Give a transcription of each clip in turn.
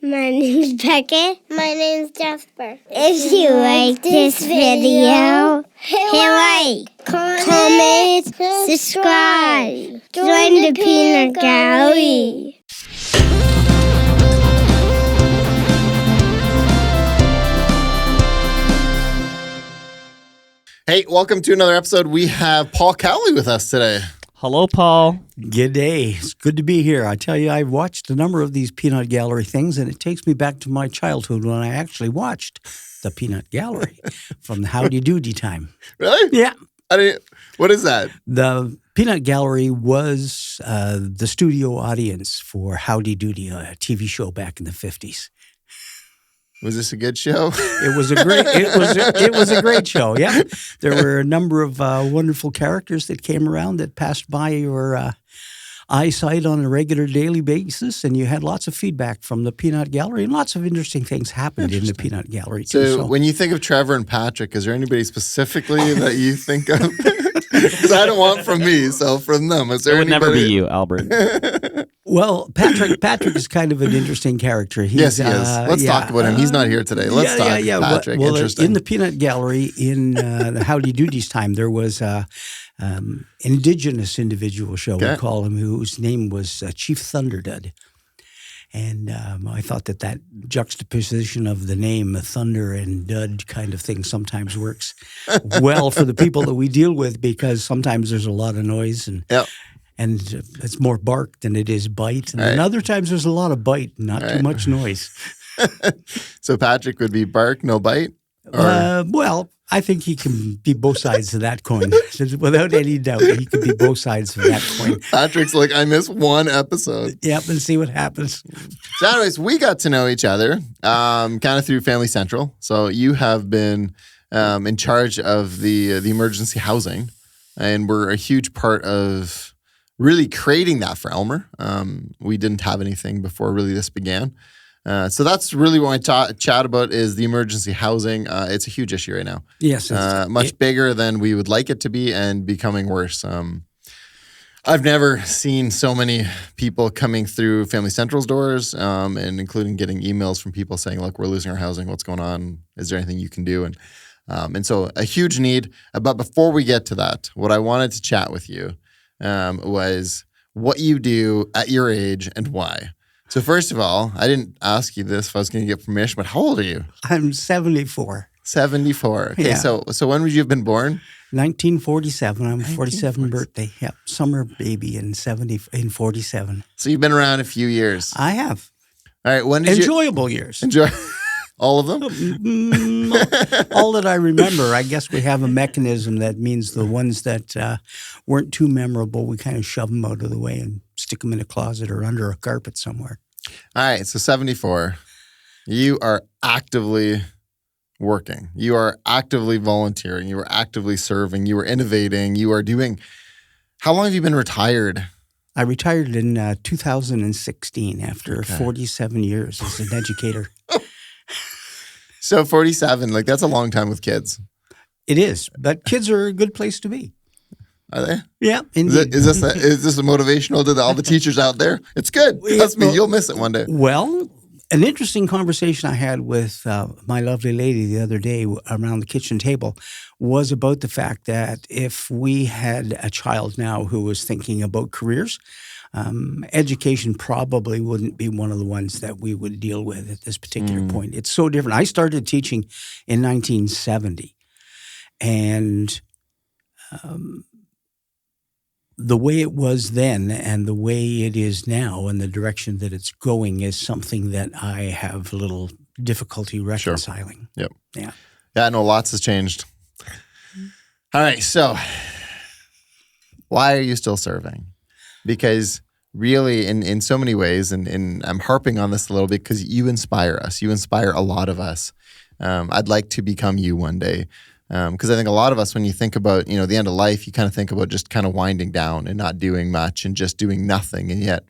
My name's Beckett. My name's Jasper. If you like this video, hit like, comment, subscribe. Join the Peanut Gallery. Hey, welcome to another episode. We have Paul Cowley with us today. Hello, Paul. Good day. It's good to be here. I tell you, I've watched a number of these Peanut Gallery things, and it takes me back to my childhood when I actually watched the Peanut Gallery from the Howdy Doody time. Really? Yeah. What is that? The Peanut Gallery was the studio audience for Howdy Doody, a TV show back in the 50s. Was this a good show? It was a great show. Yeah, there were a number of wonderful characters that came around that passed by your eyesight on a regular daily basis, and you had lots of feedback from the Peanut Gallery, and lots of interesting things happened in the Peanut Gallery too. So when you think of Trevor and Patrick, is there anybody specifically that you think of? Because I don't want from me, so from them. Is there It would anybody? never be you, Albert. Well, Patrick is kind of an interesting character. Yes, he is. Let's talk about him. He's not here today. Let's talk Patrick. Well, interesting. in the Peanut Gallery in the Howdy Doody's time, there was an indigenous individual, shall we call him, whose name was Chief Thunderdud. And I thought that juxtaposition of the name Thunder and Dud kind of thing sometimes works well for the people that we deal with, because sometimes there's a lot of noise and it's more bark than it is bite. And then other times there's a lot of bite, not too much noise. So Patrick would be bark, no bite? Well, I think he can be both sides of that coin. Without any doubt, he could be both sides of that coin. Patrick's like, I missed one episode. Yep, and see what happens. So anyways, we got to know each other kind of through Family Central. So you have been in charge of the emergency housing, and we're a huge part of really creating that for Aylmer. We didn't have anything before really this began. So that's really what I chat about is the emergency housing. It's a huge issue right now. Yes. Much bigger than we would like it to be and becoming worse. I've never seen so many people coming through Family Central's doors and including getting emails from people saying, look, we're losing our housing. What's going on? Is there anything you can do? And so a huge need. But before we get to that, what I wanted to chat with you was what you do at your age and why. So first of all, I didn't ask you this if I was going to get permission, but how old are you? I'm 74. 74. Okay, Yeah. so when would you have been born? 1947. I'm 47 birthday. Yep, summer baby in 47. So you've been around a few years. I have. All right, when did Enjoyable years. Enjoy all of them? All that I remember. I guess we have a mechanism that means the ones that weren't too memorable, we kind of shove them out of the way and stick them in a closet or under a carpet somewhere. All right, so 74. You are actively working. You are actively volunteering. You are actively serving. You are innovating. You are doing. How long have you been retired? I retired in 2016 after 47 years as an educator. So 47, like that's a long time with kids. It is, but kids are a good place to be. Are they? Yeah, indeed. Is this a motivational to all the teachers out there? It's good. Trust me, you'll miss it one day. Well, an interesting conversation I had with my lovely lady the other day around the kitchen table was about the fact that if we had a child now who was thinking about careers, education probably wouldn't be one of the ones that we would deal with at this particular point. It's so different. I started teaching in 1970, and the way it was then and the way it is now and the direction that it's going is something that I have a little difficulty reconciling. Sure. Yep. Yeah. Yeah, I know lots has changed. All right, so why are you still serving? Because really, in so many ways, and I'm harping on this a little bit because you inspire us. You inspire a lot of us. I'd like to become you one day. Because I think a lot of us, when you think about, the end of life, you kind of think about just kind of winding down and not doing much and just doing nothing. And yet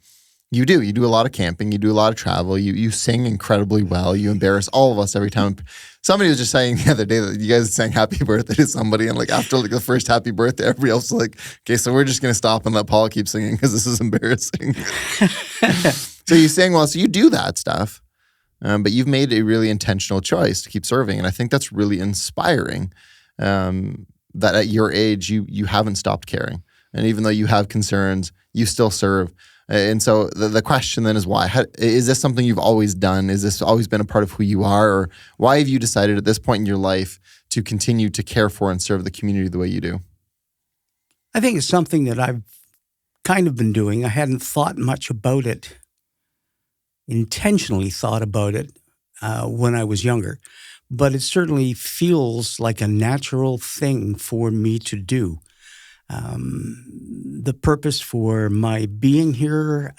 you do a lot of camping, you do a lot of travel, you sing incredibly well, you embarrass all of us every time. Somebody was just saying the other day that you guys sang happy birthday to somebody, and like after like the first happy birthday, everybody else was like, okay, so we're just going to stop and let Paul keep singing because this is embarrassing. So you sing well, so you do that stuff. but you've made a really intentional choice to keep serving. And I think that's really inspiring that at your age, you haven't stopped caring. And even though you have concerns, you still serve. And so the question then is why? Is this something you've always done? Is this always been a part of who you are? Or why have you decided at this point in your life to continue to care for and serve the community the way you do? I think it's something that I've kind of been doing. I hadn't thought much about it, intentionally thought about it when I was younger, but it certainly feels like a natural thing for me to do. The purpose for my being here,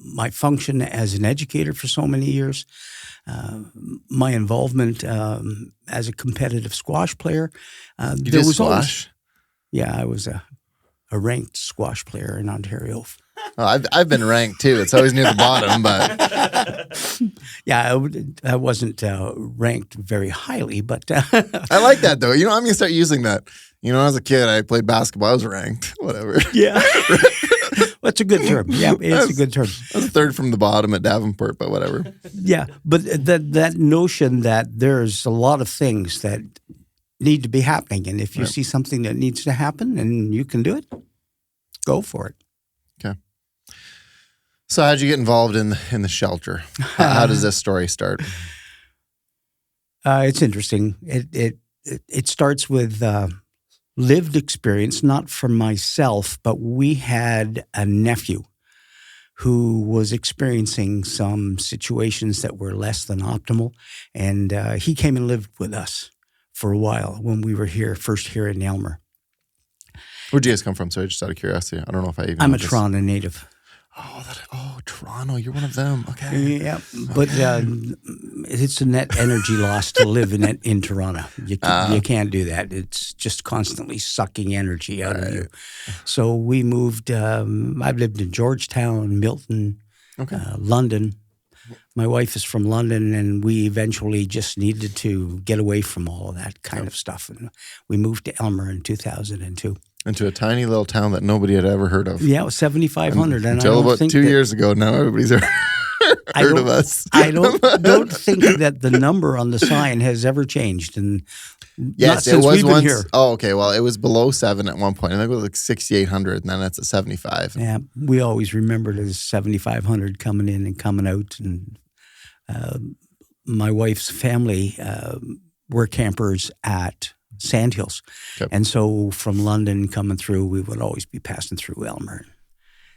my function as an educator for so many years, my involvement as a competitive squash player. You did squash? Yeah, I was a ranked squash player in Ontario. Oh, I've been ranked too. It's always near the bottom, but yeah, I wasn't ranked very highly, but I like that though. I'm gonna start using that. As a kid, I played basketball. I was ranked. Whatever. Yeah, that's a good term. Yeah, it's a good term. I was third from the bottom at Davenport, but whatever. Yeah, but that notion that there's a lot of things that need to be happening, and if you see something that needs to happen and you can do it, go for it. Okay. So how'd you get involved in the shelter? How does this story start? It's interesting. It starts with lived experience, not for myself, but we had a nephew who was experiencing some situations that were less than optimal, and he came and lived with us for a while when we were first here in Aylmer. Where'd you guys come from? Sorry, just out of curiosity. I don't know if I even. I'm a Toronto native. Toronto, you're one of them. Okay. Yeah, but it's a net energy loss to live in Toronto. You can't do that. It's just constantly sucking energy out of you. So we moved. I've lived in Georgetown, Milton, London. My wife is from London, and we eventually just needed to get away from all of that kind of stuff. And we moved to Aylmer in 2002. Into a tiny little town that nobody had ever heard of. Yeah, it was 7,500. Until about 2 years ago, now everybody's heard of us. I don't think that the number on the sign has ever changed. And yes, it was once. Here. Oh, okay. Well, it was below 7 at one point. I think it was like 6,800, and then it's at 75. Yeah, we always remembered it as 7,500 coming in and coming out. And my wife's family were campers at Sandhills. Yep. And so from London coming through, we would always be passing through Aylmer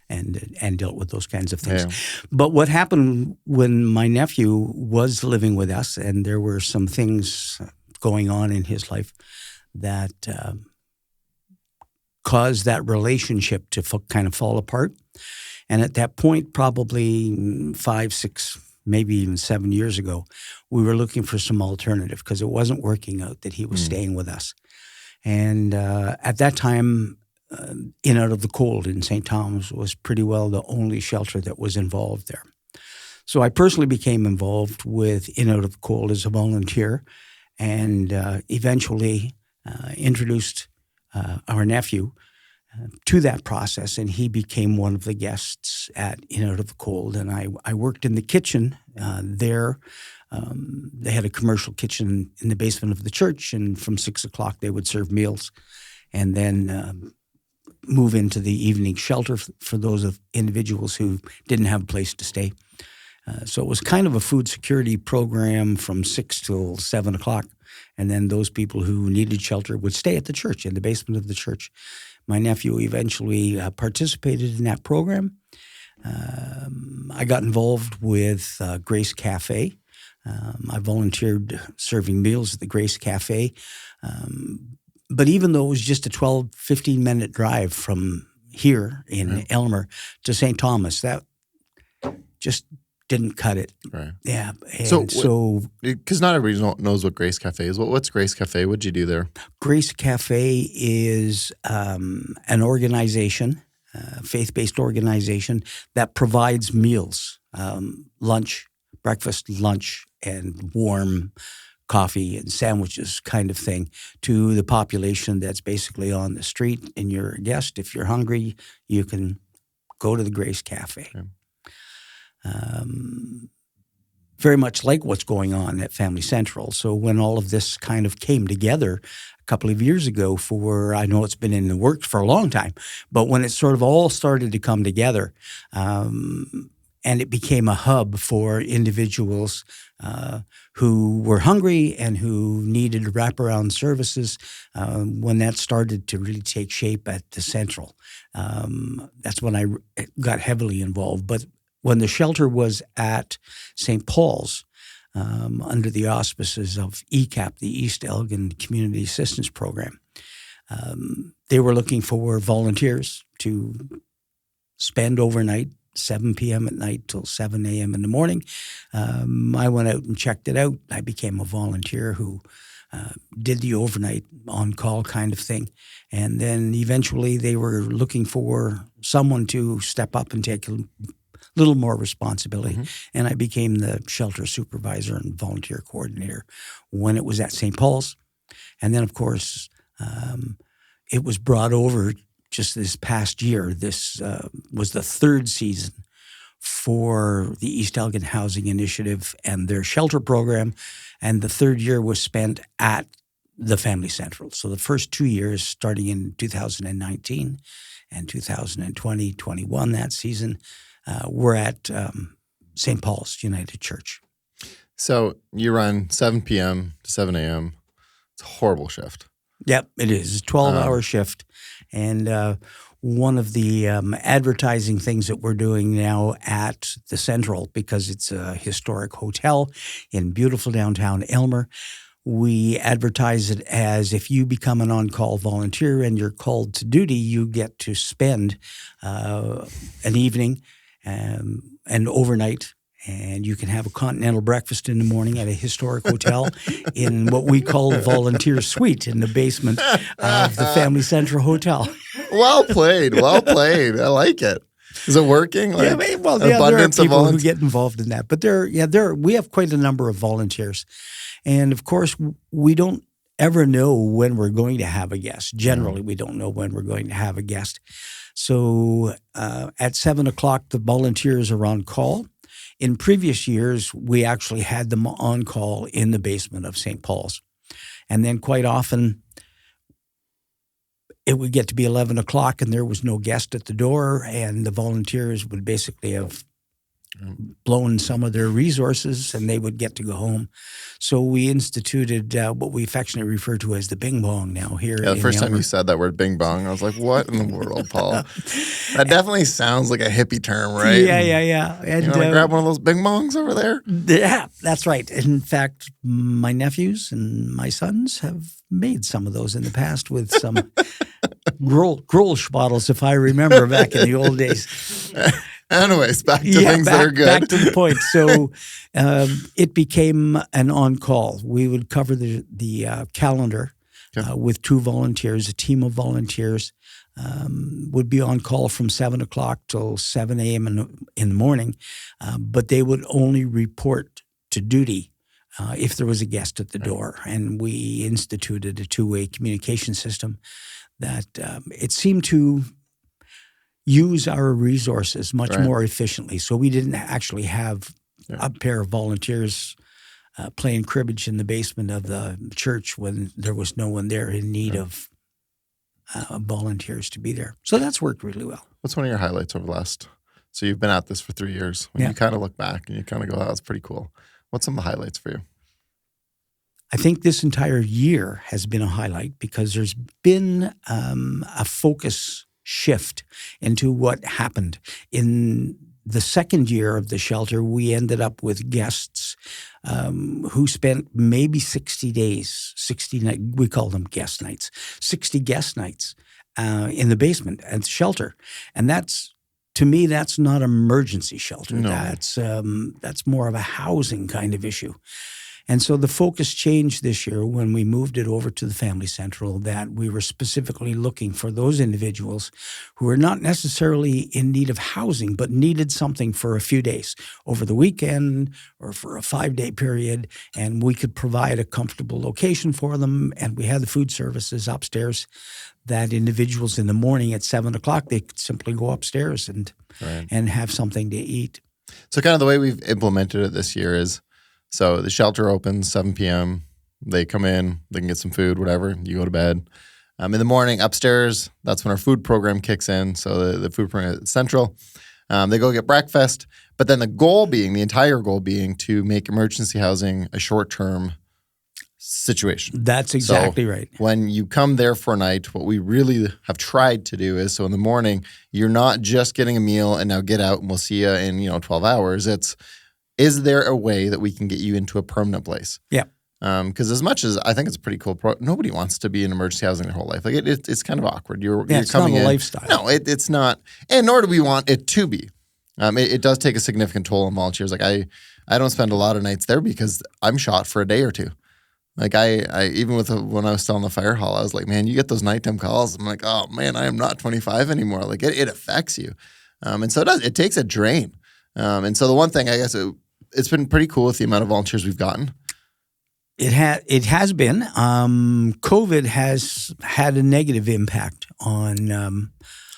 and dealt with those kinds of things. Yeah. But what happened when my nephew was living with us, and there were some things going on in his life that caused that relationship to kind of fall apart. And at that point, probably 5, 6, maybe even 7 years ago, we were looking for some alternative because it wasn't working out that he was staying with us. And at that time, In Out of the Cold in St. Thomas was pretty well the only shelter that was involved there. So I personally became involved with In Out of the Cold as a volunteer and eventually introduced our nephew to that process, and he became one of the guests at In Out of the Cold. And I worked in the kitchen there. They had a commercial kitchen in the basement of the church, and from 6 o'clock they would serve meals and then move into the evening shelter for those individuals who didn't have a place to stay. So it was kind of a food security program from 6 till 7 o'clock, and then those people who needed shelter would stay at the church, in the basement of the church. My nephew eventually participated in that program. I got involved with Grace Cafe. I volunteered serving meals at the Grace Cafe. But even though it was just a 12, 15-minute drive from here in Aylmer to St. Thomas, that just didn't cut it. Right. Yeah. So because not everybody knows what Grace Cafe is. What's Grace Cafe? What'd you do there? Grace Cafe is an organization, faith-based organization that provides meals, breakfast, lunch, and warm coffee and sandwiches kind of thing to the population that's basically on the street. And you're a guest. If you're hungry, you can go to the Grace Cafe. Okay. very much like what's going on at Family Central. So when all of this kind of came together a couple of years ago I know it's been in the works for a long time, but when it sort of all started to come together, and it became a hub for individuals who were hungry and who needed wraparound services. When that started to really take shape at the Central, that's when I got heavily involved. But when the shelter was at St. Paul's, under the auspices of ECAP, the East Elgin Community Assistance Program, they were looking for volunteers to spend overnight, 7 p.m. at night till 7 a.m. in the morning. I went out and checked it out. I became a volunteer who did the overnight on-call kind of thing. And then eventually they were looking for someone to step up and take a little more responsibility. Mm-hmm. And I became the shelter supervisor and volunteer coordinator when it was at St. Paul's. And then, of course, it was brought over just this past year. This was the third season for the East Elgin Housing Initiative and their shelter program, and the third year was spent at the Family Central. So the first 2 years, starting in 2019 and 2020-21, that season, were at St. Paul's United Church. So you run 7 p.m. to 7 a.m. It's a horrible shift. Yep, it is. It's a 12-hour shift. And one of the advertising things that we're doing now at the Central, because it's a historic hotel in beautiful downtown Aylmer, we advertise it as if you become an on-call volunteer and you're called to duty, you get to spend an evening and overnight, and you can have a continental breakfast in the morning at a historic hotel in what we call the volunteer suite in the basement of the Family Central Hotel. Well played. Well played. I like it. Is it working? There are people who get involved in that. But we have quite a number of volunteers. And, of course, we don't ever know when we're going to have a guest. Generally, we don't know when we're going to have a guest. So at 7 o'clock, the volunteers are on call. In previous years, we actually had them on call in the basement of St. Paul's. And then quite often, it would get to be 11 o'clock and there was no guest at the door, and the volunteers would basically have blown some of their resources and they would get to go home. So we instituted what we affectionately refer to as the bing bong now here. Yeah, the first time you said that word bing bong, I was like, what in the world, Paul? That definitely sounds like a hippie term, right? Yeah. And, you want to grab one of those bing bongs over there? Yeah, that's right. In fact, my nephews and my sons have made some of those in the past with some Grolsch bottles, if I remember back in the old days. Anyways, back to things that are good. Back to the point. So it became an on-call. We would cover the calendar with 2 volunteers. A team of volunteers would be on call from 7 o'clock till 7 a.m. in the morning, but they would only report to duty if there was a guest at the door. And we instituted a 2-way communication system that it seemed to use our resources much more efficiently. So we didn't actually have a pair of volunteers playing cribbage in the basement of the church when there was no one there in need of volunteers to be there. So that's worked really well. What's one of your highlights over the last? So you've been at this for 3 years. When you kind of look back and you kind of go, "Oh, that's pretty cool." What's some of the highlights for you? I think this entire year has been a highlight because there's been a focus shift into what happened. In the second year of the shelter, we ended up with guests who spent maybe 60 days, 60 nights, we call them guest nights, 60 guest nights in the basement at the shelter. And that's, to me, that's not emergency shelter. No. That's more of a housing kind of issue. And so the focus changed this year when we moved it over to the Family Central, that we were specifically looking for those individuals who are not necessarily in need of housing, but needed something for a few days over the weekend or for a 5-day period. And we could provide a comfortable location for them. And we had the food services upstairs that individuals in the morning at 7 o'clock, they could simply go upstairs and have something to eat. So kind of the way we've implemented it this year is So the shelter opens 7 p.m. They come in, they can get some food, whatever. You go to bed. In the morning, upstairs, that's when our food program kicks in. So the food program is central. They go get breakfast. But then the entire goal being to make emergency housing a short-term situation. That's exactly right. When you come there for a night, what we really have tried to do is, so in the morning, you're not just getting a meal and now get out and we'll see you in 12 hours. Is there a way that we can get you into a permanent place? Yeah. Because as much as I think it's a pretty cool nobody wants to be in emergency housing their whole life. Like it's kind of awkward. You're it's coming not a in. lifestyle. No, it's not, and nor do we want it to be. It does take a significant toll on volunteers. Like I don't spend a lot of nights there because I'm shot for a day or two. Like I even when I was still in the fire hall, I was like, man, you get those nighttime calls. I'm like, oh man, I am not 25 anymore. Like it affects you, and so it takes a drain. And so the one thing I guess it's been pretty cool with the amount of volunteers we've gotten. It has been. COVID has had a negative impact on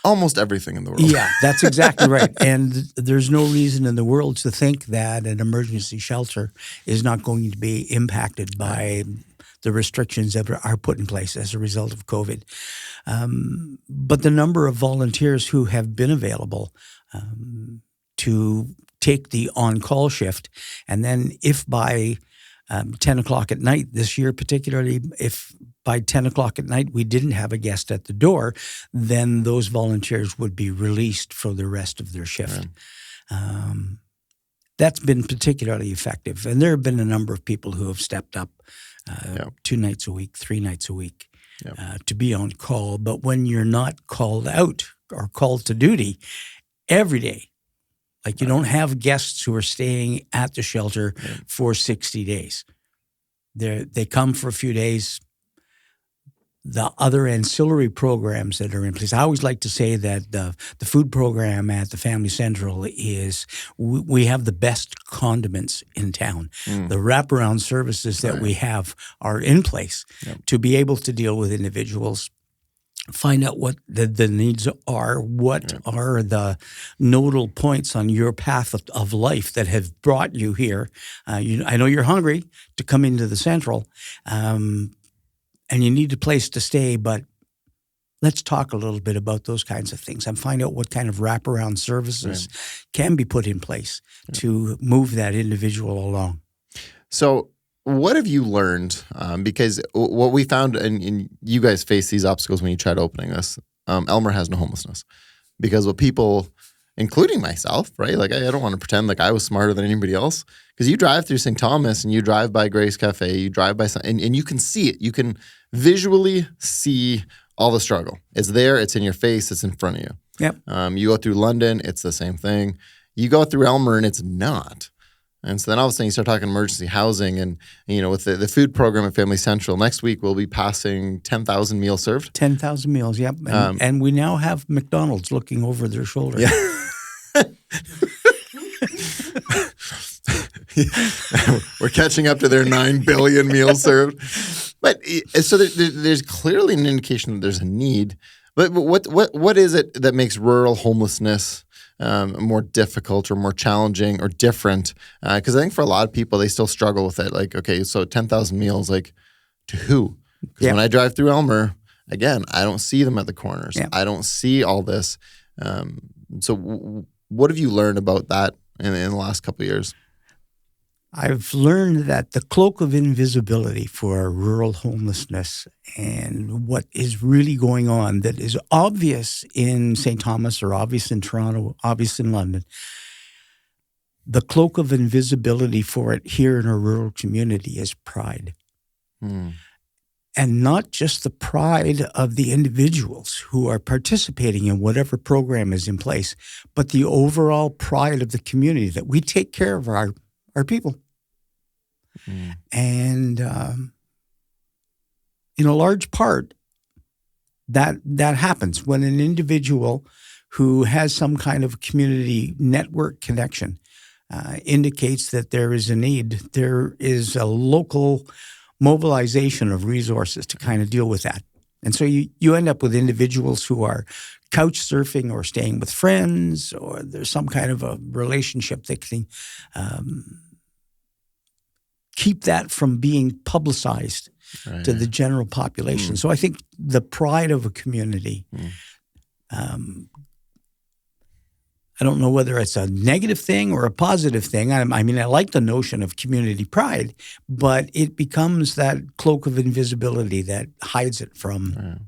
almost everything in the world. Yeah, that's exactly right. And there's no reason in the world to think that an emergency shelter is not going to be impacted by the restrictions that are put in place as a result of COVID. But the number of volunteers who have been available to take the on-call shift, and then if by 10 o'clock at night this year, particularly if by 10 o'clock at night we didn't have a guest at the door, then those volunteers would be released for the rest of their shift. Right. That's been particularly effective. And there have been a number of people who have stepped up 2 nights a week, 3 nights a week to be on call. But when you're not called out or called to duty every day, like you don't have guests who are staying at the shelter for 60 days. They come for a few days. The other ancillary programs that are in place, I always like to say that the food program at the Family Central is we have the best condiments in town. The wraparound services that we have are in place to be able to deal with individuals, find out what the needs are, what are the nodal points on your path of life that have brought you here. I know you're hungry to come into the Central, and you need a place to stay, but let's talk a little bit about those kinds of things and find out what kind of wraparound services can be put in place to move that individual along. So what have you learned? Because what we found, and you guys face these obstacles when you tried opening this, Aylmer has no homelessness. Because what people, including myself, right? Like I don't want to pretend like I was smarter than anybody else. Because you drive through St. Thomas and you drive by Grace Cafe, you drive by and you can see it. You can visually see all the struggle. It's there, it's in your face, it's in front of you. Yep. You go through London, it's the same thing. You go through Aylmer and it's not. And so then all of a sudden you start talking emergency housing and with the food program at Family Central, next week we'll be passing 10,000 meals served. 10,000 meals, yep. And we now have McDonald's looking over their shoulder. Yeah. We're catching up to their 9 billion meals served. But so there's clearly an indication that there's a need. But what is it that makes rural homelessness more difficult or more challenging or different? Because I think for a lot of people, they still struggle with it. Like, okay, so 10,000 meals, like to who? Because when I drive through Aylmer, again, I don't see them at the corners. Yeah. I don't see all this. So what have you learned about that in the last couple of years? I've learned that the cloak of invisibility for rural homelessness and what is really going on that is obvious in St. Thomas or obvious in Toronto, obvious in London, the cloak of invisibility for it here in a rural community is pride. And not just the pride of the individuals who are participating in whatever program is in place, but the overall pride of the community that we take care of our people. And in a large part, that happens when an individual who has some kind of community network connection indicates that there is a need. There is a local mobilization of resources to kind of deal with that. And so you end up with individuals who are couch surfing or staying with friends, or there's some kind of a relationship that can keep that from being publicized to the general population. So I think the pride of a community, I don't know whether it's a negative thing or a positive thing. I mean, I like the notion of community pride, but it becomes that cloak of invisibility that hides it from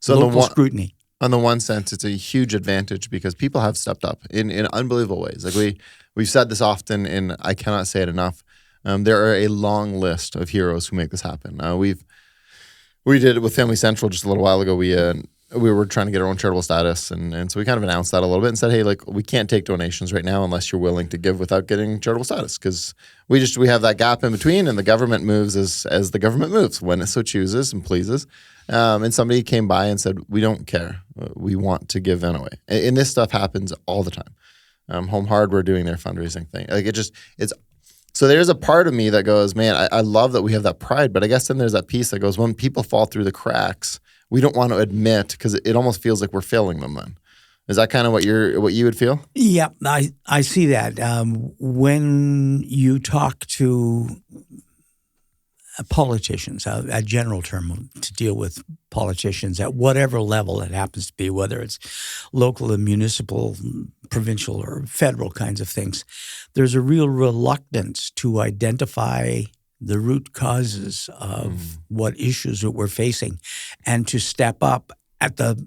local scrutiny. On the one sense, it's a huge advantage because people have stepped up in unbelievable ways. Like we've said this often, and I cannot say it enough. There are a long list of heroes who make this happen. We did it with Family Central just a little while ago. We were trying to get our own charitable status, and so we kind of announced that a little bit and said, hey, like we can't take donations right now unless you're willing to give without getting charitable status, because we have that gap in between, and the government moves as the government moves when it so chooses and pleases. And somebody came by and said, we don't care. We want to give anyway. And this stuff happens all the time. Home Hardware doing their fundraising thing. Like it's so there's a part of me that goes, man, I love that we have that pride, but I guess then there's that piece that goes, when people fall through the cracks, we don't want to admit because it almost feels like we're failing them then. Is that kind of what you would feel? Yeah, I see that. When you talk to politicians, a general term to deal with politicians at whatever level it happens to be, whether it's local and municipal, provincial or federal kinds of things, there's a real reluctance to identify the root causes of what issues that we're facing and to step up at the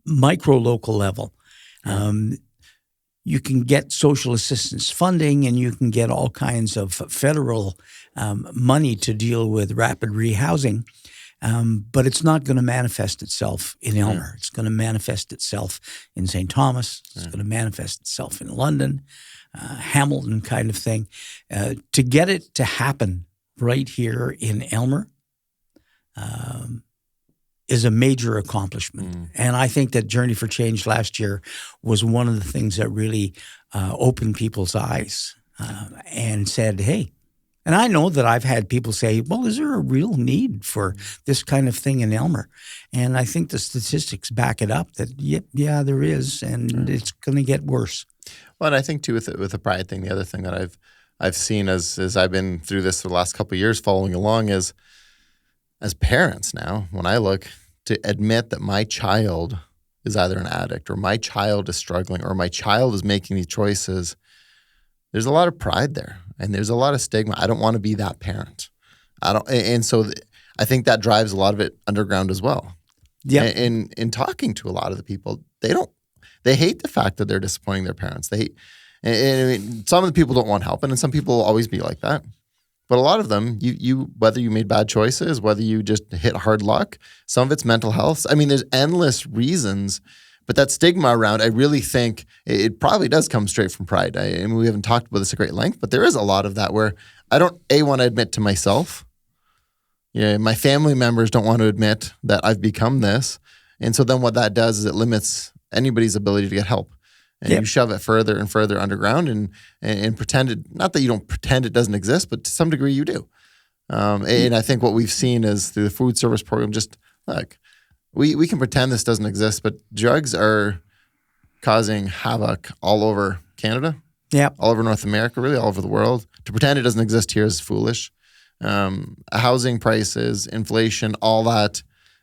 micro-local level. You can get social assistance funding and you can get all kinds of federal money to deal with rapid rehousing, but it's not going to manifest itself in Aylmer. It's going to manifest itself in St. Thomas. It's going to manifest itself in London, Hamilton kind of thing. To get it to happen right here in Aylmer is a major accomplishment. And I think that Journey for Change last year was one of the things that really opened people's eyes and said, hey, and I know that I've had people say, well, is there a real need for this kind of thing in Aylmer? And I think the statistics back it up that, yeah, there is, and it's going to get worse. Well, and I think too with the pride thing, the other thing that I've seen as I've been through this for the last couple of years following along is, as parents now, when I look to admit that my child is either an addict or my child is struggling or my child is making these choices, there's a lot of pride there and there's a lot of stigma. I don't want to be that parent. And so I think that drives a lot of it underground as well. Yeah. And in talking to a lot of the people, they hate the fact that they're disappointing their parents. And I mean, some of the people don't want help, and some people will always be like that. But a lot of them, you whether you made bad choices, whether you just hit hard luck, some of it's mental health. I mean, there's endless reasons, but that stigma around, I really think it probably does come straight from pride. I mean, we haven't talked about this at great length, but there is a lot of that where I don't, want to admit to myself. Yeah, my family members don't want to admit that I've become this. And so then what that does is it limits anybody's ability to get help. And you shove it further and further underground and pretend it, not that you don't pretend it doesn't exist, but to some degree you do. And I think what we've seen is through the food service program, just look, we can pretend this doesn't exist, but drugs are causing havoc all over Canada, all over North America, really all over the world. To pretend it doesn't exist here is foolish. Housing prices, inflation, all that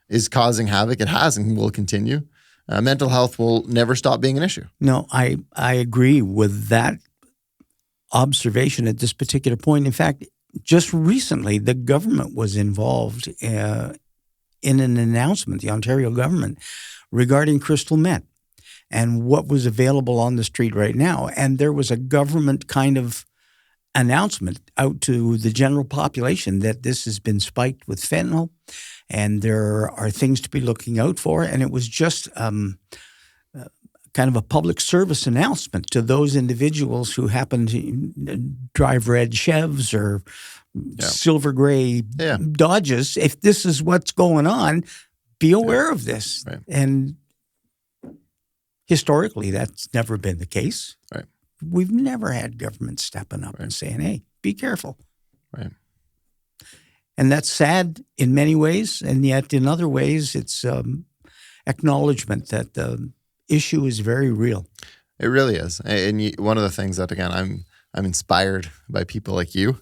is causing havoc. It has and will continue. Mental health will never stop being an issue. No, I agree with that observation at this particular point. In fact, just recently, the government was involved in an announcement, the Ontario government, regarding crystal meth and what was available on the street right now. And there was a government kind of announcement out to the general population that this has been spiked with fentanyl and there are things to be looking out for. And it was just kind of a public service announcement to those individuals who happen to drive red Chevs or silver gray Dodges. If this is what's going on, be aware of this. Right. And historically, that's never been the case. Right. We've never had government stepping up and saying, hey, be careful. Right. And that's sad in many ways, and yet in other ways, it's acknowledgement that the issue is very real. It really is. And one of the things that, again, I'm inspired by people like you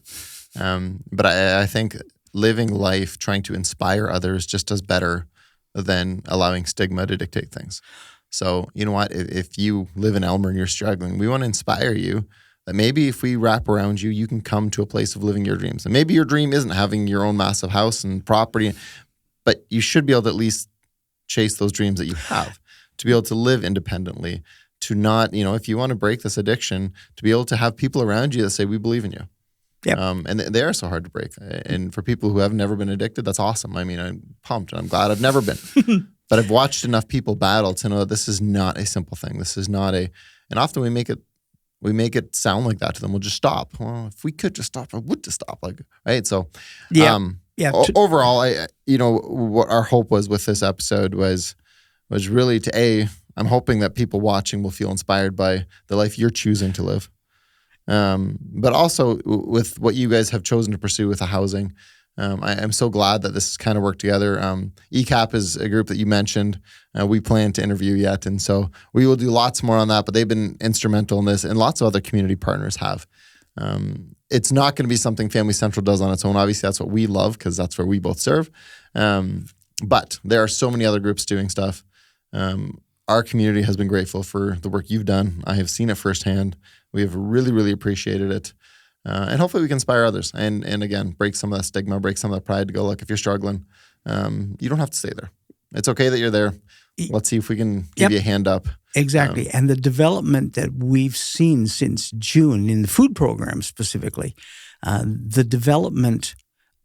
But I think living life trying to inspire others just does better than allowing stigma to dictate things. So you know what? If you live in Aylmer and you're struggling, we want to inspire you that maybe if we wrap around you, you can come to a place of living your dreams. And maybe your dream isn't having your own massive house and property, but you should be able to at least chase those dreams that you have, to be able to live independently, to not, if you want to break this addiction, to be able to have people around you that say, we believe in you. Yep. And they are so hard to break. And for people who have never been addicted, that's awesome. I mean, I'm pumped and I'm glad I've never been. But I've watched enough people battle to know that this is not a simple thing. This is not and often we make it sound like that to them. We'll just stop. Well, if we could just stop, I would just stop. Right? So, overall, what our hope was with this episode was really to I'm hoping that people watching will feel inspired by the life you're choosing to live. But also with what you guys have chosen to pursue with the housing. I'm so glad that this has kind of worked together. ECAP is a group that you mentioned. We plan to interview yet. And so we will do lots more on that, but they've been instrumental in this and lots of other community partners have. It's not going to be something Family Central does on its own. Obviously, that's what we love because that's where we both serve. But there are so many other groups doing stuff. Our community has been grateful for the work you've done. I have seen it firsthand. We have really, really appreciated it. And hopefully we can inspire others and again, break some of that stigma, break some of that pride to go, look, if you're struggling, you don't have to stay there. It's okay that you're there. Let's see if we can give you a hand up. Exactly. And the development that we've seen since June in the food program specifically, the development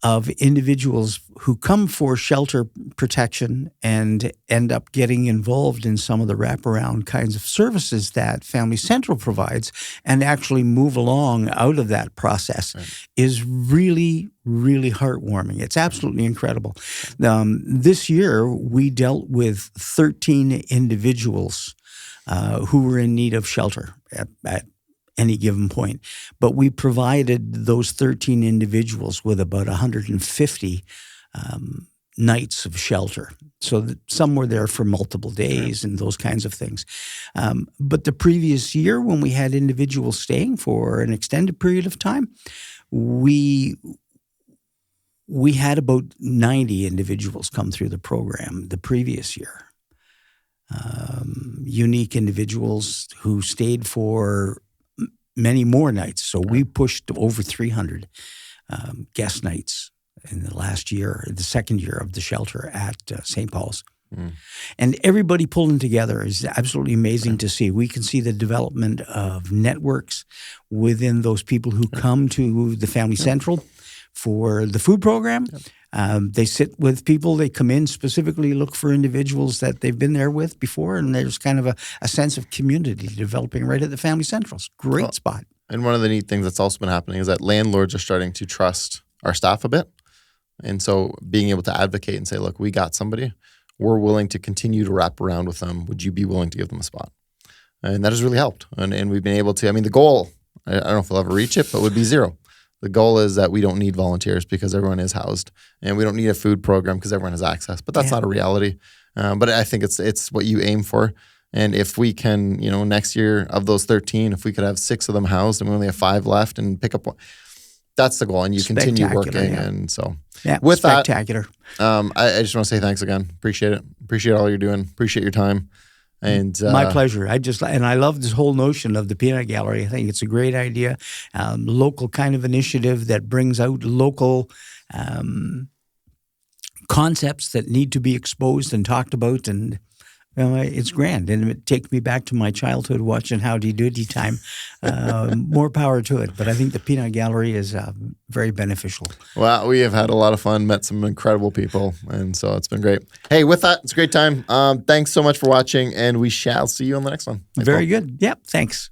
of individuals who come for shelter protection and end up getting involved in some of the wraparound kinds of services that Family Central provides and actually move along out of that process is really, really heartwarming. It's absolutely incredible. This year, we dealt with 13 individuals who were in need of shelter at any given point. But we provided those 13 individuals with about 150 nights of shelter. So that some were there for multiple days and those kinds of things. But the previous year, when we had individuals staying for an extended period of time, we had about 90 individuals come through the program the previous year. Unique individuals who stayed for many more nights. So we pushed over 300 guest nights in the last year, the second year of the shelter at St. Paul's. And everybody pulling together is absolutely amazing to see. We can see the development of networks within those people who come to the Family Central for the food program. They sit with people. They come in specifically look for individuals that they've been there with before, and there's kind of a sense of community developing right at the Family Centrals. Great spot. And one of the neat things that's also been happening is that landlords are starting to trust our staff a bit. And so being able to advocate and say, look, we got somebody. We're willing to continue to wrap around with them. Would you be willing to give them a spot? And that has really helped. And we've been able to, the goal, I don't know if we'll ever reach it, but would be 0. The goal is that we don't need volunteers because everyone is housed, and we don't need a food program because everyone has access. But that's not a reality. But I think it's what you aim for. And if we can, next year of those 13, if we could have 6 of them housed and we only have 5 left and pick up one, that's the goal. And you continue working. Yeah. And so with spectacular. That, I just want to say thanks again. Appreciate it. Appreciate all you're doing. Appreciate your time. And my pleasure. I love this whole notion of the peanut gallery. I think it's a great idea, local kind of initiative that brings out local concepts that need to be exposed and talked about, and it's grand. And it takes me back to my childhood watching Howdy Doody time. More power to it. But I think the peanut gallery is very beneficial. Well, we have had a lot of fun, met some incredible people, and so it's been great. Hey, with that, it's a great time. Thanks so much for watching, and we shall see you on the next one. Very good. Yep, thanks.